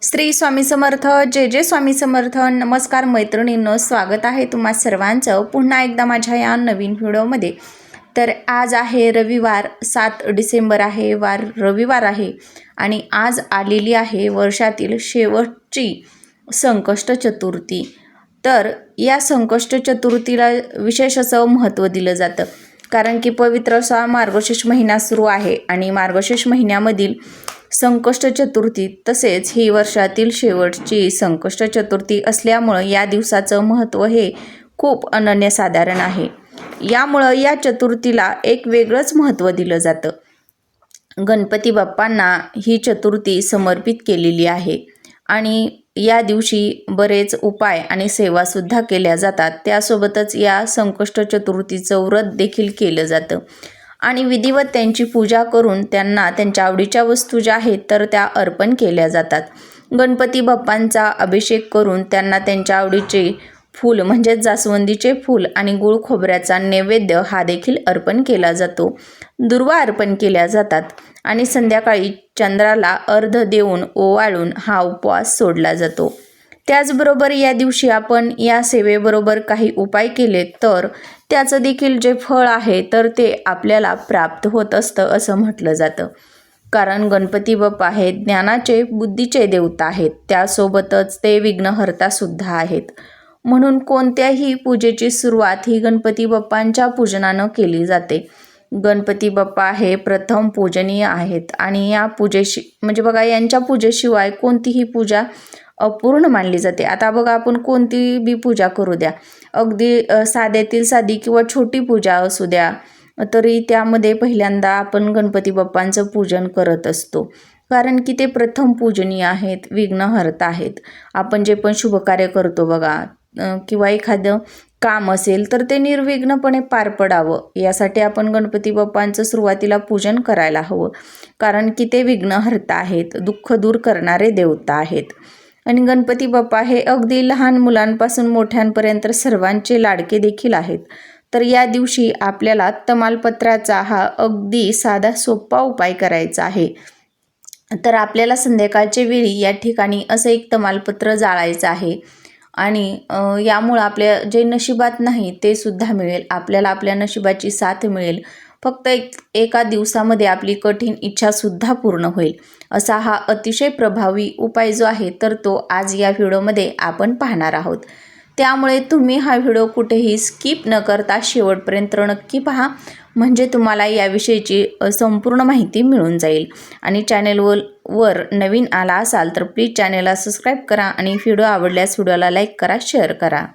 श्री स्वामी समर्थ, जय जय स्वामी समर्थ. नमस्कार मैत्रिणींनो, स्वागत आहे तुम्हा सर्वांचं पुन्हा एकदा माझ्या या नवीन व्हिडिओमध्ये. तर आज आहे रविवार, 7 डिसेंबर आहे, वार रविवार आहे आणि आज आलेली आहे वर्षातील शेवटची संकष्ट चतुर्थी. तर या संकष्ट चतुर्थीला विशेष असं महत्त्व दिलं जातं, कारण की पवित्र असा मार्गशीर्ष महिना सुरू आहे आणि मार्गशीर्ष महिन्यामधील संकष्ट चतुर्थी तसेच ही वर्षातील शेवटची संकष्ट चतुर्थी असल्यामुळं या दिवसाचं महत्त्व हे खूप अनन्यसाधारण आहे. यामुळं या चतुर्थीला एक वेगळंच महत्त्व दिलं जातं. गणपती बाप्पांना ही चतुर्थी समर्पित केलेली आहे आणि या दिवशी बरेच उपाय आणि सेवासुद्धा केल्या जातात. त्यासोबतच या संकष्ट चतुर्थीचं व्रत देखील केलं जातं आणि विधिवत त्यांची पूजा करून त्यांना त्यांच्या आवडीच्या वस्तू ज्या आहेत तर त्या अर्पण केल्या जातात. गणपती बाप्पांचा अभिषेक करून त्यांना त्यांच्या आवडीचे फूल म्हणजेच जास्वंदीचे फूल आणि गुळ खोबऱ्याचा नैवेद्य हा देखील अर्पण केला जातो. दुर्वा अर्पण केल्या जातात आणि संध्याकाळी चंद्राला अर्घ देऊन ओवाळून हा उपवास सोडला जातो. त्याचबरोबर या दिवशी आपण या सेवेबरोबर काही उपाय केले तर त्याचं देखील जे फळ आहे तर ते आपल्याला प्राप्त होत असतं असं म्हटलं जातं. कारण गणपती बाप्पा हे ज्ञानाचे बुद्धीचे देवता आहेत, त्यासोबतच ते विघ्नहर्तासुद्धा आहेत. म्हणून कोणत्याही पूजेची सुरुवात ही गणपती बाप्पांच्या पूजनानं केली जाते. गणपती बाप्पा हे प्रथम पूजनीय आहेत आणि या पूजेशी म्हणजे बघा, यांच्या पूजेशिवाय कोणतीही पूजा अपूर्ण मानली जाते. आता बघा, आपण कोणती बी पूजा करू द्या, अगदी साध्यातील साधी किंवा छोटी पूजा असू द्या, तरी त्यामध्ये पहिल्यांदा आपण गणपती बाप्पांचं पूजन करत असतो. कारण की ते प्रथम पूजनीय आहेत, विघ्नहर्ता आहेत. आपण जे पण शुभकार्य करतो बघा किंवा एखादं काम असेल तर ते निर्विघ्नपणे पार पडावं यासाठी आपण गणपती बाप्पांचं सुरुवातीला पूजन करायला हवं. कारण की ते विघ्नहर्ता आहेत, दुःख दूर करणारे देवता आहेत. आणि गणपती बाप्पा हे अगदी लहान मुलांपासून मोठ्यांपर्यंत सर्वांचे लाडके देखील आहेत. तर या दिवशी आपल्याला तमालपत्राचा हा अगदी साधा सोपा उपाय करायचा आहे. तर आपल्याला संध्याकाळच्या वेळी या ठिकाणी असं एक तमालपत्र जाळायचं आहे आणि यामुळं आपल्या जे नशिबात नाही ते सुद्धा मिळेल, आपल्याला आपल्या नशिबाची साथ मिळेल. फक्त एका दिवसामध्ये आपली कठीण इच्छासुद्धा पूर्ण होईल. असा हा अतिशय प्रभावी उपाय जो आहे तर तो आज या व्हिडिओमध्ये आपण पाहणार आहोत. त्यामुळे तुम्ही हा व्हिडिओ कुठेही स्किप न करता शेवटपर्यंत नक्की पहा, म्हणजे तुम्हाला याविषयीची संपूर्ण माहिती मिळून जाईल. आणि चॅनेलवर नवीन आला असाल तर प्लीज चॅनेलला सबस्क्राईब करा आणि व्हिडिओ आवडल्यास व्हिडिओला लाईक करा, शेअर करा.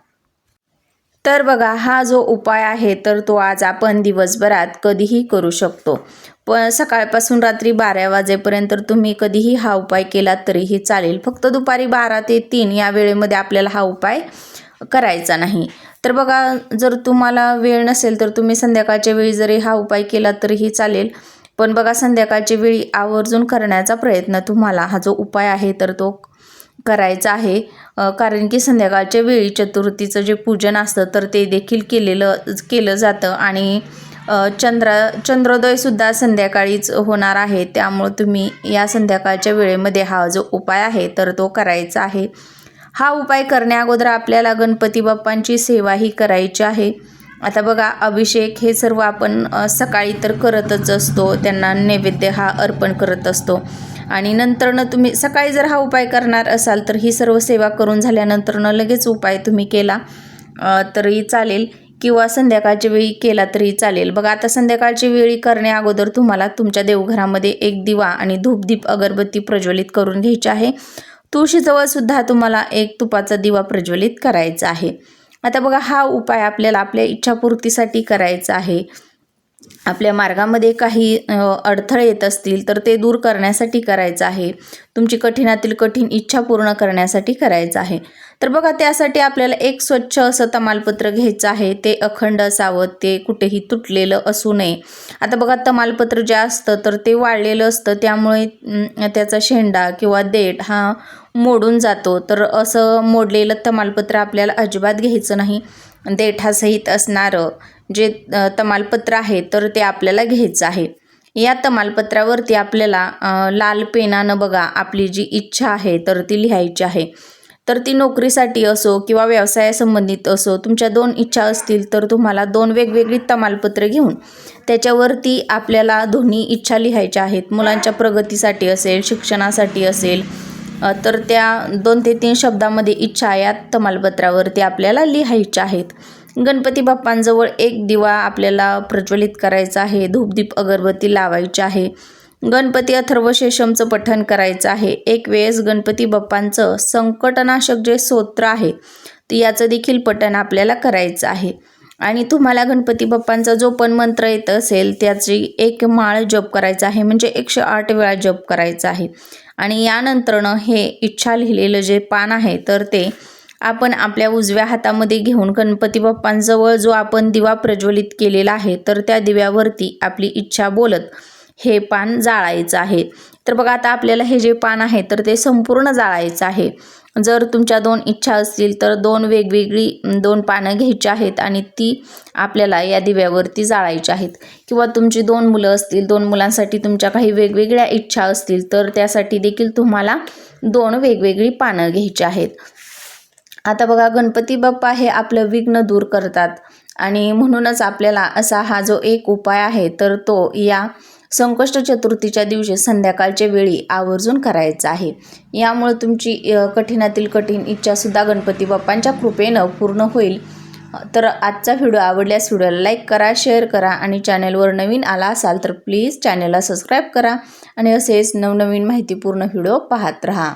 तर बघा, हा जो उपाय आहे तर तो आज आपण दिवसभरात कधीही करू शकतो. पण सकाळपासून रात्री 12 वाजेपर्यंत तुम्ही कधीही हा उपाय केला तरीही चालेल. फक्त दुपारी 12 ते 3 या वेळेमध्ये आपल्याला हा उपाय करायचा नाही. तर बघा, जर तुम्हाला वेळ नसेल तर तुम्ही संध्याकाळच्या वेळी जरी हा उपाय केला तरीही चालेल. पण बघा, संध्याकाळच्या वेळी आवर्जून करण्याचा प्रयत्न तुम्हाला हा जो उपाय आहे तर तो करायचा आहे. कारण की संध्याकाळच्या वेळी चतुर्थीचं जे पूजन असतं तर ते देखील केलं जातं आणि चंद्रोदयसुद्धा संध्याकाळीच होणार आहे. त्यामुळे तुम्ही या संध्याकाळच्या वेळेमध्ये हा जो उपाय आहे तर तो करायचा आहे. हा उपाय करण्या अगोदर आपल्याला गणपती बाप्पांची सेवाही करायची आहे. आता बघा, अभिषेक हे सर्व आपण सकाळी तर करतच असतो, त्यांना नैवेद्य हा अर्पण करत असतो आणि नंतरनं तुम्ही सकाळी जर हा उपाय करणार असाल तर ही सर्व सेवा करून झाल्यानंतरनं लगेच उपाय तुम्ही केला तरी चालेल किंवा संध्याकाळच्या वेळी केला तरी चालेल. बघा, आता संध्याकाळच्या वेळी करण्या अगोदर तुम्हाला तुमच्या देवघरामध्ये एक दिवा आणि धूपदीप अगरबत्ती प्रज्वलित करून घ्यायची आहे. तुळशीजवळ सुद्धा तुम्हाला एक तुपाचा दिवा प्रज्वलित करायचा आहे. आता बघा, हा उपाय आपल्याला आपल्या इच्छापूर्तीसाठी करायचा आहे. आपल्या मार्गामध्ये काही अडथळे येत असतील तर ते दूर करण्यासाठी करायचं आहे. तुमची कठीणातील कठीण इच्छा पूर्ण करण्यासाठी करायचं आहे. तर बघा, त्यासाठी आपल्याला एक स्वच्छ असं तमालपत्र घ्यायचं आहे. ते अखंड असावं, ते कुठेही तुटलेलं असू नये. आता बघा, तमालपत्र जे असतं तर ते वाळलेलं असतं, त्यामुळे त्याचा शेंडा किंवा देठ हा मोडून जातो. तर असं मोडलेलं तमालपत्र आपल्याला अजिबात घ्यायचं नाही. देठासहित असणारं जे तमालपत्र आहे तर ते आपल्याला घ्यायचं आहे. या तमालपत्रावरती आपल्याला लाल पेनानं बघा आपली जी इच्छा आहे तर ती लिहायची आहे. तर ती नोकरीसाठी असो किंवा व्यवसायासंबंधित असो, तुमच्या 2 इच्छा असतील तर तुम्हाला 2 वेगवेगळी तमालपत्र घेऊन त्याच्यावरती आपल्याला दोन्ही इच्छा लिहायच्या आहेत. मुलांच्या प्रगतीसाठी असेल, शिक्षणासाठी असेल, तर त्या 2 ते 3 शब्दामध्ये इच्छा या तमालपत्रावरती आपल्याला लिहायच्या आहेत. गणपती बाप्पांजवळ एक दिवा आपल्याला प्रज्वलित करायचा आहे, धूपदीप अगरबत्ती लावायची आहे. गणपती अथर्वशीर्षमचं पठण करायचं आहे. एक वेळेस गणपती बाप्पांचं संकटनाशक जे स्तोत्र आहे तर याचं देखील पठण आपल्याला करायचं आहे. आणि तुम्हाला गणपती बाप्पांचा जो पण मंत्र येत असेल त्याची 1 माळ जप करायचा आहे, म्हणजे 108 वेळा जप करायचा आहे. आणि यानंतरनं हे इच्छा लिहिलेलं जे पान आहे तर ते आपण आपल्या उजव्या हातामध्ये घेऊन गणपती बाप्पांजवळ जो आपण दिवा प्रज्वलित केलेला आहे तर त्या दिव्यावरती आपली इच्छा बोलत हे पान जाळायचं आहे. तर बघा आता आपल्याला हे जे पान आहे तर ते संपूर्ण जाळायचं आहे. जर तुमच्या 2 इच्छा असतील तर 2 वेगवेगळी 2 पानं घ्यायची आहेत आणि ती आपल्याला या दिव्यावरती जाळायची आहेत. किंवा तुमची 2 मुलं असतील, 2 मुलांसाठी तुमच्या काही वेगवेगळ्या इच्छा असतील तर त्यासाठी देखील तुम्हाला 2 वेगवेगळी पानं घ्यायची आहेत. आता बघा गणपती बाप्पा हे आपलं विघ्न दूर करतात आणि म्हणूनच आपल्याला असा हा जो एक उपाय आहे तर तो या संकष्ट चतुर्थीच्या दिवशी संध्याकाळच्या वेळी आवर्जून करायचा आहे. यामुळे तुमची कठीणातील कठीण इच्छासुद्धा गणपती बाप्पांच्या कृपेनं पूर्ण होईल. तर आजचा व्हिडिओ आवडल्यास व्हिडिओला लाईक करा, शेअर करा आणि चॅनलवर नवीन आला असाल तर प्लीज चॅनलला सबस्क्राईब करा आणि असेच नवनवीन माहितीपूर्ण व्हिडिओ पाहत राहा.